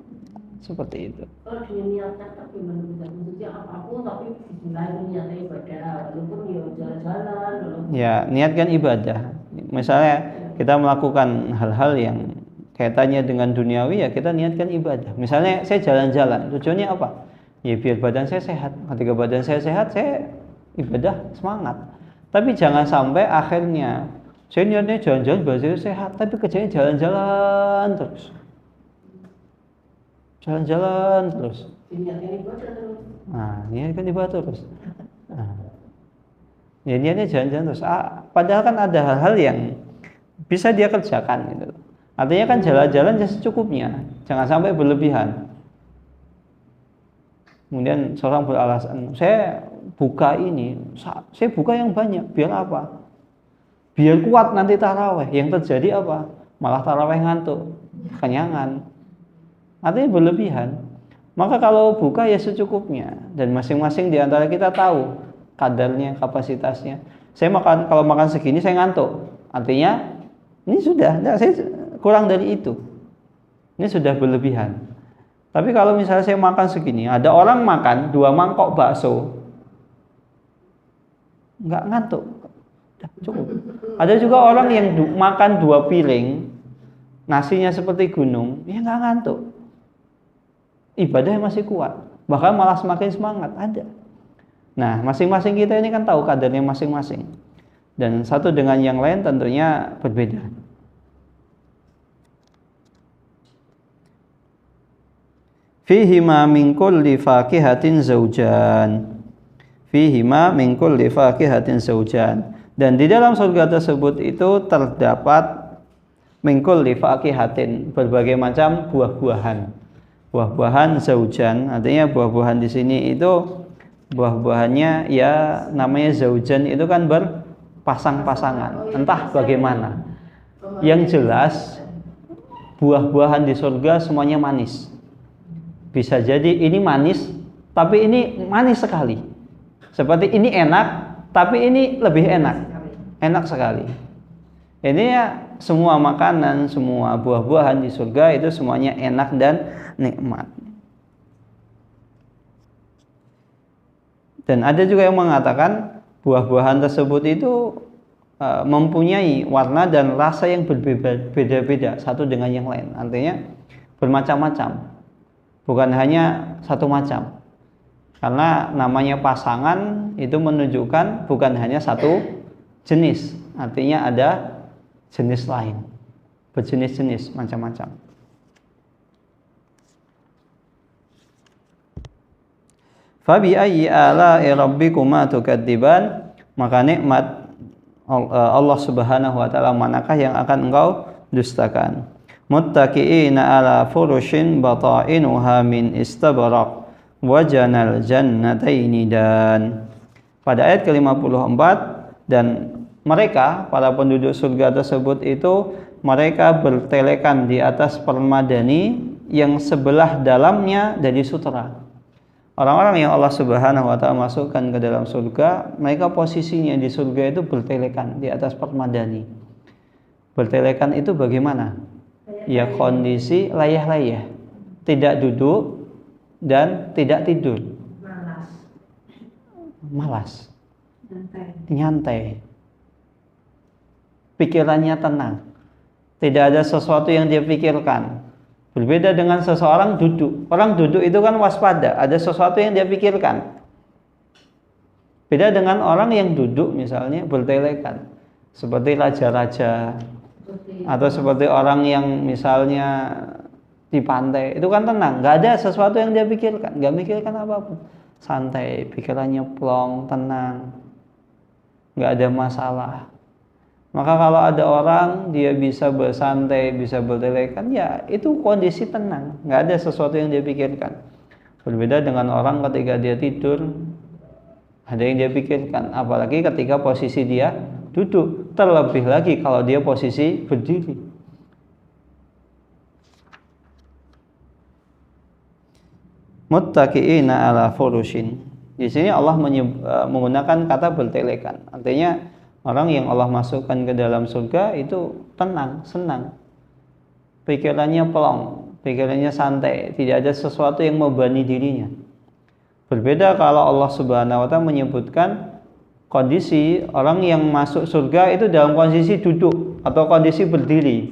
seperti itu. Kalau diniatkan tapi maksudnya apapun tapi bismillah niatnya ibadah, walaupun ya jalan-jalan. Ya, niatkan ibadah. Misalnya kita melakukan hal-hal yang kaitannya dengan duniawi, ya kita niatkan ibadah. Misalnya saya jalan-jalan, tujuannya apa? Ya biar badan saya sehat. Ketika badan saya sehat, saya ibadah semangat. Tapi jangan sampai akhirnya saya niatnya jalan-jalan biar saya sehat, tapi kerjanya jalan-jalan terus. Jalan-jalan terus. Niatkan ibadah terus. Ya niatnya jalan-jalan terus. Padahal kan ada hal-hal yang bisa dia kerjakan gitu. Artinya kan jalan-jalan secukupnya, jangan sampai berlebihan. Kemudian seorang beralasan, saya buka yang banyak, biar apa? biar kuat nanti taraweh. Yang terjadi apa? Malah taraweh ngantuk, kenyangan. Artinya berlebihan. Maka kalau buka ya secukupnya, dan masing-masing di antara kita tahu kadarnya, kapasitasnya. Kalau makan segini saya ngantuk. Artinya ini sudah, saya kurang dari itu. Ini sudah berlebihan. Tapi kalau misalnya saya makan segini, ada orang makan 2 mangkok bakso, nggak ngantuk, cukup. Ada juga orang yang makan 2 piring, nasinya seperti gunung, ya nggak ngantuk. Ibadahnya masih kuat, bahkan malah semakin semangat, ada. Nah, masing-masing kita ini kan tahu kadarnya masing-masing. Dan satu dengan yang lain tentunya berbeda. Fihima min kulli fakihatin zaujan. Fihima min kulli fakihatin zaujan. Dan di dalam surga tersebut itu terdapat min kulli fakihatin, berbagai macam buah-buahan. Buah-buahan zaujan, artinya buah-buahan di sini itu buah-buahannya ya namanya zaujan, itu kan berpasang-pasangan, entah bagaimana. Yang jelas buah-buahan di surga semuanya manis. Bisa jadi ini manis, tapi ini manis sekali. Seperti ini enak, tapi ini lebih enak. Enak sekali. Ini ya semua makanan, semua buah-buahan di surga itu semuanya enak dan nikmat. Dan ada juga yang mengatakan buah-buahan tersebut itu mempunyai warna dan rasa yang berbeda-beda satu dengan yang lain. Artinya bermacam-macam. Bukan hanya satu macam. Karena namanya pasangan itu menunjukkan bukan hanya satu jenis. Artinya ada jenis lain. Berjenis-jenis macam-macam. Fabi ayyi ala'i rabbikuma tukadziban, maka nikmat Allah Subhanahu wa taala manakah yang akan engkau dustakan? Muttaqiina ala furushin bata'inuha min istabraq wa janal jannataini. Dan pada ayat ke-54, dan mereka para penduduk surga tersebut itu mereka bertelekan di atas permadani yang sebelah dalamnya dari sutera. Orang-orang yang Allah Subhanahu wa taala masukkan ke dalam surga, mereka posisinya di surga itu bertelekan di atas permadani. Bertelekan itu bagaimana? Ya kondisi layah-layah, tidak duduk dan tidak tidur. Malas. Nyantai. Pikirannya tenang. Tidak ada sesuatu yang dia pikirkan. Berbeda dengan seseorang duduk. Orang duduk itu kan waspada, ada sesuatu yang dia pikirkan. Beda dengan orang yang duduk misalnya bertelekan, seperti raja-raja, atau seperti orang yang misalnya di pantai, itu kan tenang, nggak ada sesuatu yang dia pikirkan, nggak mikirkan apapun, santai, pikirannya plong, tenang, nggak ada masalah. Maka kalau ada orang dia bisa bersantai, bisa bertelekan, ya itu kondisi tenang, nggak ada sesuatu yang dia pikirkan. Berbeda dengan orang ketika dia tidur, ada yang dia pikirkan, apalagi ketika posisi dia duduk, terlebih lagi kalau dia posisi berdiri. Muttaqiina ala furushin. Di sini Allah menggunakan kata bertelekan. Artinya orang yang Allah masukkan ke dalam surga itu tenang, senang. Pikirannya plong, pikirannya santai, tidak ada sesuatu yang membebani dirinya. Berbeda kalau Allah Subhanahu wa taala menyebutkan kondisi orang yang masuk surga itu dalam kondisi duduk atau kondisi berdiri.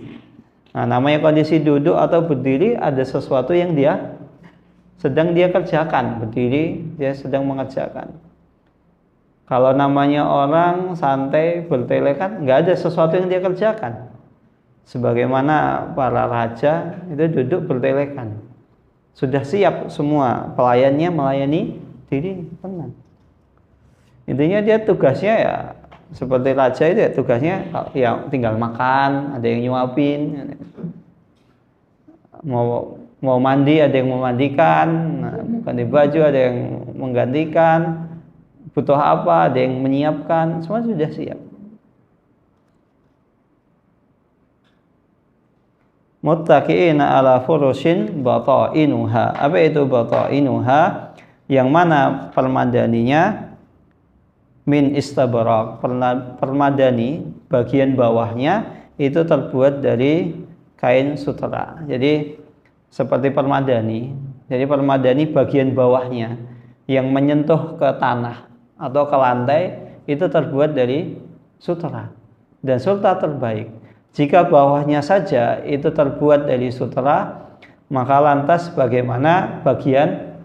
Nah, namanya kondisi duduk atau berdiri, ada sesuatu yang sedang dia kerjakan. Berdiri, dia sedang mengerjakan. Kalau namanya orang santai bertelekan, nggak ada sesuatu yang dia kerjakan. Sebagaimana para raja itu duduk bertelekan, sudah siap semua pelayannya melayani diri, tenang. Intinya dia tugasnya ya seperti raja itu ya, tugasnya ya tinggal makan, ada yang nyuapin, mau mandi ada yang memandikan, ganti baju ada yang menggantikan, butuh apa ada yang menyiapkan, semua sudah siap. muttaqiina ala furushin batainuha. Apa itu batainuha? Yang mana permadaninya min istabrak, permadani bagian bawahnya itu terbuat dari kain sutera. Jadi seperti permadani. Jadi permadani bagian bawahnya yang menyentuh ke tanah atau ke lantai itu terbuat dari sutera. Dan sutera terbaik. Jika bawahnya saja itu terbuat dari sutera, maka lantas bagaimana bagian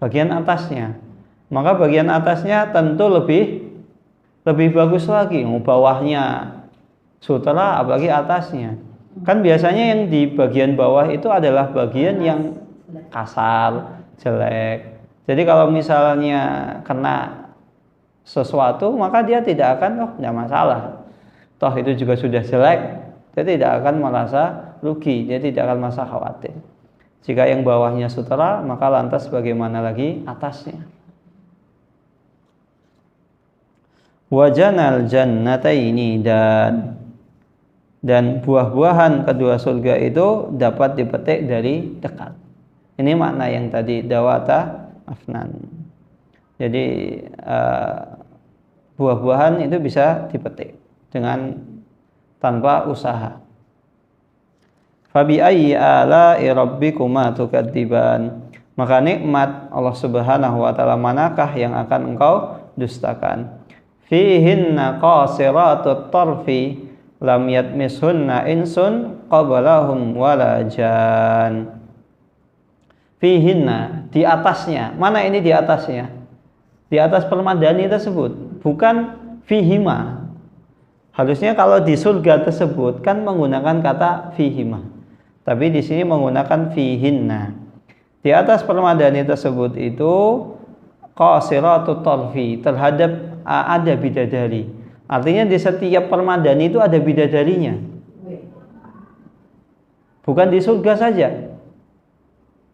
atasnya? Maka bagian atasnya tentu lebih bagus lagi. Bawahnya sutera, apalagi atasnya. Kan biasanya yang di bagian bawah itu adalah bagian yang kasar, jelek. Jadi kalau misalnya kena sesuatu, maka dia tidak akan, tidak masalah. Toh itu juga sudah jelek, dia tidak akan merasa rugi, dia tidak akan merasa khawatir. Jika yang bawahnya sutera, maka lantas bagaimana lagi atasnya? Wajanal jannataini, dan buah-buahan kedua surga itu dapat dipetik dari dekat. Ini makna yang tadi dawata afnan. Jadi buah-buahan itu bisa dipetik dengan tanpa usaha. Fabi ayyi ala'i rabbikuma tukadziban. Maka nikmat Allah Subhanahu wa taala manakah yang akan engkau dustakan? Fihinna qasiratut tarfi lam yatmishunna insun qablahum wala jan. Fihinna, di atasnya. Mana ini di atasnya? Di atas permadani tersebut, bukan fihima. Harusnya kalau di surga tersebut kan menggunakan kata fihima. Tapi di sini menggunakan fihinna. Di atas permadani tersebut itu qasiratut tarfi, terhadap ada bidadari. Artinya di setiap permadani itu ada bidadarinya. Bukan di surga saja.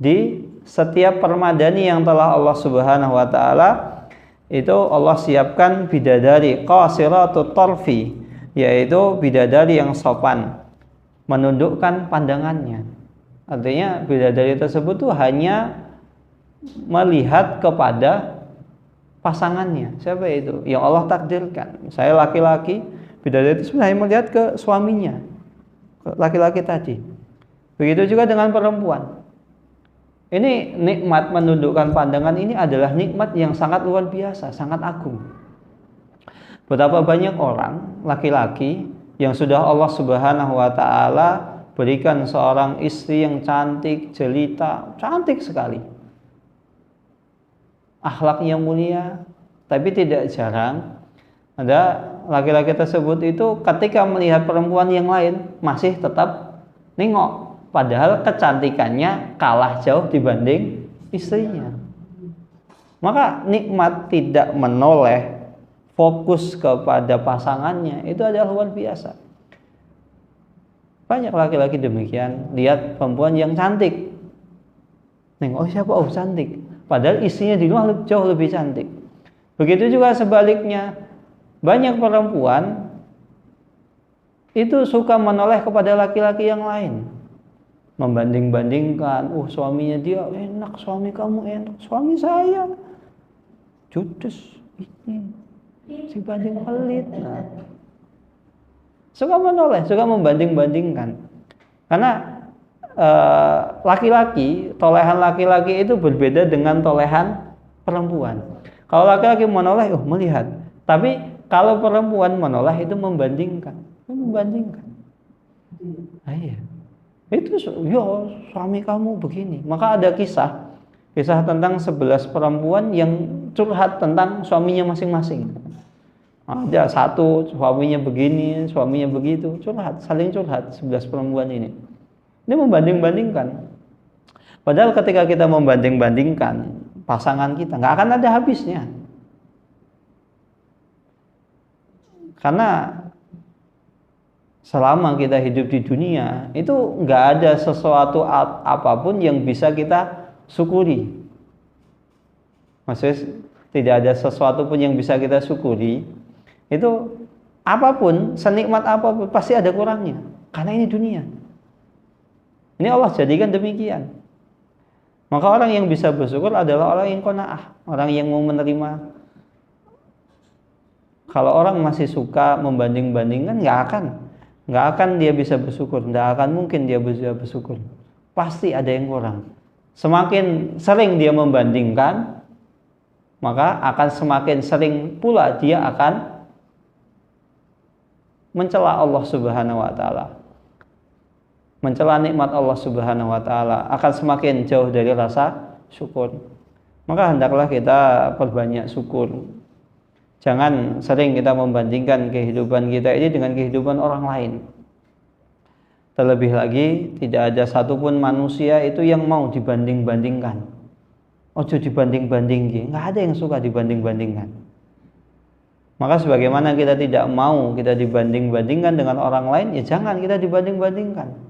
Di setiap permadani yang telah Allah Subhanahu wa taala itu Allah siapkan bidadari qasiratut tarfi, yaitu bidadari yang sopan, menundukkan pandangannya. Artinya bidadari tersebut tuh hanya melihat kepada pasangannya. Siapa itu? Yang Allah takdirkan. Saya laki-laki, bidadari itu hanya melihat ke suaminya, laki-laki tadi. Begitu juga dengan perempuan. Ini nikmat menundukkan pandangan ini adalah nikmat yang sangat luar biasa, sangat agung. Betapa banyak orang laki-laki yang sudah Allah Subhanahu wa taala berikan seorang istri yang cantik, jelita, cantik sekali. Akhlaknya mulia, tapi tidak jarang ada laki-laki tersebut itu ketika melihat perempuan yang lain masih tetap nengok. Padahal kecantikannya kalah jauh dibanding istrinya. Maka nikmat tidak menoleh, fokus kepada pasangannya, itu adalah luar biasa. Banyak laki-laki demikian, lihat perempuan yang cantik, nengok, oh siapa? Oh cantik. Padahal istrinya di rumah jauh lebih cantik. Begitu juga sebaliknya, banyak perempuan itu suka menoleh kepada laki-laki yang lain, membanding-bandingkan, suaminya dia enak, suami kamu enak, suami saya judes, ini si banding pelit. Nah, suka menoleh, suka membanding-bandingkan. Karena laki-laki, tolehan laki-laki itu berbeda dengan tolehan perempuan. Kalau laki-laki menoleh, melihat. Tapi kalau perempuan menoleh itu membandingkan. Iya. Itu suami kamu begini. Maka ada kisah tentang 11 perempuan yang curhat tentang suaminya masing-masing. Ada satu suaminya begini, suaminya begitu, saling curhat 11 perempuan ini. Ini membanding-bandingkan. Padahal ketika kita membanding-bandingkan pasangan kita, nggak akan ada habisnya. Karena selama kita hidup di dunia, itu nggak ada sesuatu apapun yang bisa kita syukuri. Maksudnya tidak ada sesuatu pun yang bisa kita syukuri. Itu apapun, senikmat apapun, pasti ada kurangnya. Karena ini dunia. Ini Allah jadikan demikian. Maka orang yang bisa bersyukur adalah orang yang qanaah, orang yang mau menerima. Kalau orang masih suka membanding-bandingkan, nggak akan dia bisa bersyukur, nggak akan mungkin dia bisa bersyukur. Pasti ada yang kurang. Semakin sering dia membandingkan, maka akan semakin sering pula dia akan mencela Allah Subhanahu wa taala. Mencela nikmat Allah Subhanahu wa taala, akan semakin jauh dari rasa syukur. Maka hendaklah kita perbanyak syukur. Jangan sering kita membandingkan kehidupan kita ini dengan kehidupan orang lain. Terlebih lagi, tidak ada satupun manusia itu yang mau dibanding-bandingkan. Ojo dibanding-bandingkan, nggak ada yang suka dibanding-bandingkan. Maka sebagaimana kita tidak mau kita dibanding-bandingkan dengan orang lain, ya jangan kita dibanding-bandingkan.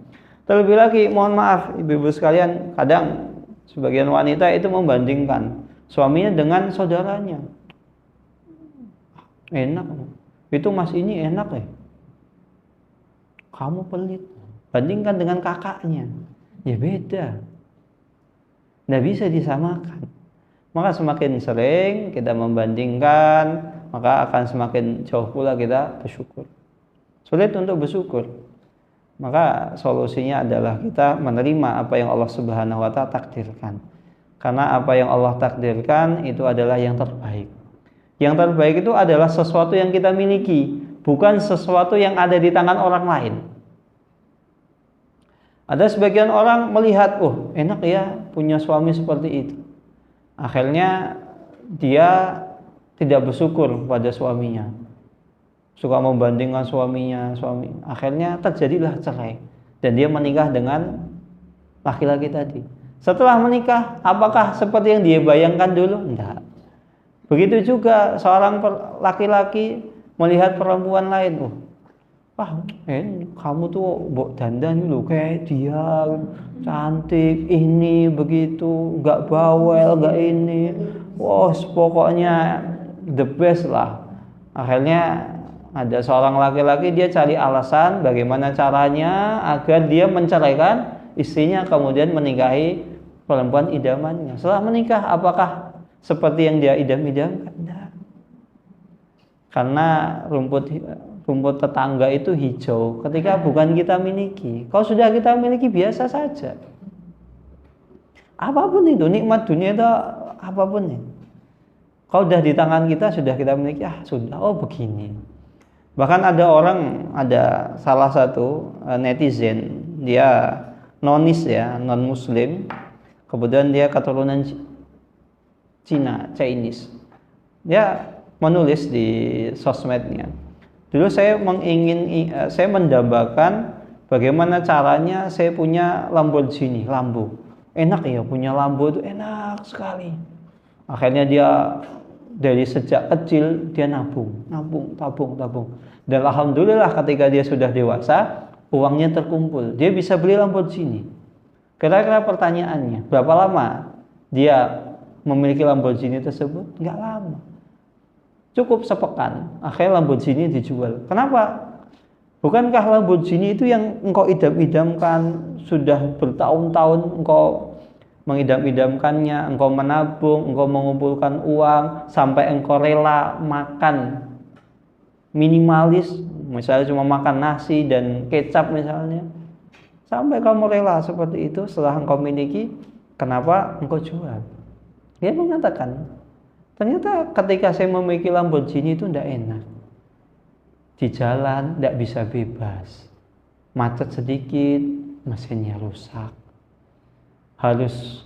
Terlebih lagi, mohon maaf ibu-ibu sekalian, kadang sebagian wanita itu membandingkan suaminya dengan saudaranya. Enak, itu mas ini enak ya, kamu pelit. Bandingkan dengan kakaknya, ya beda, nggak bisa disamakan. Maka semakin sering kita membandingkan, maka akan semakin jauh pula kita bersyukur. Sulit untuk bersyukur. Maka solusinya adalah kita menerima apa yang Allah Subhanahu wa taala takdirkan. Karena apa yang Allah takdirkan itu adalah yang terbaik. Yang terbaik itu adalah sesuatu yang kita miliki, bukan sesuatu yang ada di tangan orang lain. Ada sebagian orang melihat, oh enak ya punya suami seperti itu. Akhirnya dia tidak bersyukur pada suaminya. Suka membandingkan suaminya. Akhirnya terjadilah cerai. Dan dia menikah dengan laki-laki tadi. Setelah menikah, apakah seperti yang dia bayangkan dulu? Enggak. Begitu juga seorang laki-laki melihat perempuan lain, kamu tuh mbok dandan dulu kayak dia, cantik, ini begitu, nggak bawel, nggak ini, pokoknya the best lah. Akhirnya ada seorang laki-laki dia cari alasan bagaimana caranya agar dia menceraikan istrinya kemudian menikahi perempuan idamannya. Setelah menikah, apakah seperti yang dia idam-idamkan? Tidak. Karena rumput tetangga itu hijau ketika bukan kita miliki. Kalau sudah kita miliki biasa saja. Apapun itu, nikmat dunia itu apapun itu. Kalau sudah di tangan kita, sudah kita miliki, sudah, begini. Bahkan ada salah satu netizen, dia nonis ya, non muslim. Kemudian dia keturunan Chinese. Dia menulis di sosmednya. Dulu saya mendambakan bagaimana caranya saya punya Lamborghini, Lambo. Enak ya punya Lambo itu enak sekali. Akhirnya dia dari sejak kecil dia tabung. Dan alhamdulillah ketika dia sudah dewasa, uangnya terkumpul. Dia bisa beli Lamborghini. Kira-kira pertanyaannya, berapa lama dia memiliki Lamborghini tersebut? Enggak lama. Cukup sepekan, akhirnya Lamborghini dijual. Kenapa? Bukankah Lamborghini itu yang engkau idam-idamkan sudah bertahun-tahun, engkau mengidam-idamkannya, engkau menabung, engkau mengumpulkan uang sampai engkau rela makan minimalis, misalnya cuma makan nasi dan kecap misalnya, sampai kamu rela seperti itu setelah engkau miliki, kenapa engkau jual? Dia mengatakan, ternyata ketika saya memiliki Lamborghini itu tidak enak. Di jalan tidak bisa bebas. Macet sedikit, mesinnya rusak. Harus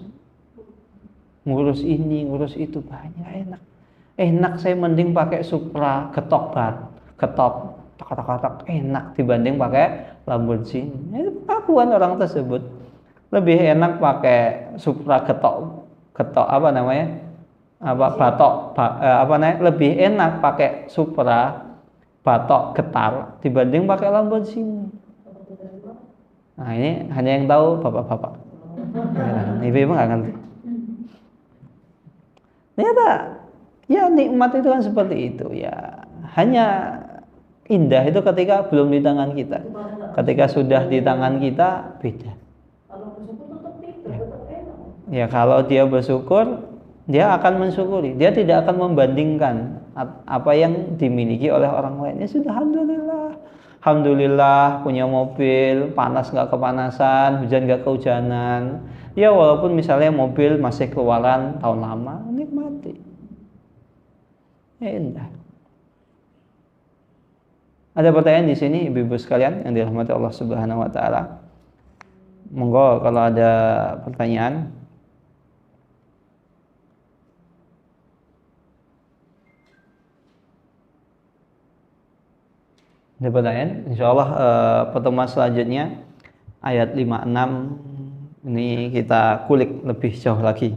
ngurus ini, ngurus itu, banyak enak. Enak saya mending pakai Supra, getok, tak enak dibanding pakai Lamborghini. Itu pengakuan orang tersebut. Lebih enak pakai Supra getok lebih enak pakai Supra batok getar dibanding pakai Lamborghini. Nah ini hanya yang tahu bapak-bapak. Ibu-ibu nggak ngerti. Ternyata ya nikmat itu kan seperti itu ya. Hanya indah itu ketika belum di tangan kita. Ketika sudah di tangan kita beda. Ya kalau dia bersyukur, dia akan mensyukuri. Dia tidak akan membandingkan apa yang dimiliki oleh orang lain. Ya sudah, alhamdulillah. Alhamdulillah punya mobil, panas nggak kepanasan, hujan nggak kehujanan. Ya walaupun misalnya mobil masih keluaran tahun lama, nikmati. Ya indah. Ada pertanyaan di sini ibu-ibu sekalian yang dirahmati Allah Subhanahu wa taala. Monggo kalau ada pertanyaan. Ada pertanyaan? Insyaallah pertemuan selanjutnya ayat 56 ini kita kulik lebih jauh lagi.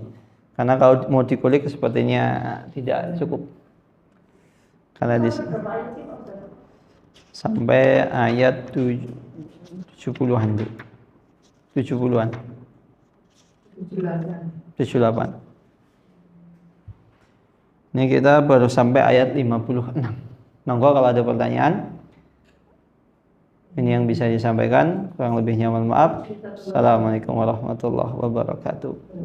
Karena kalau mau dikulik sepertinya tidak cukup. Karena di sampai ayat 70-an. 70-an. 78. Ini kita baru sampai ayat 56. Monggo kalau ada pertanyaan. Ini yang bisa disampaikan, kurang lebihnya mohon maaf. Assalamualaikum warahmatullahi wabarakatuh.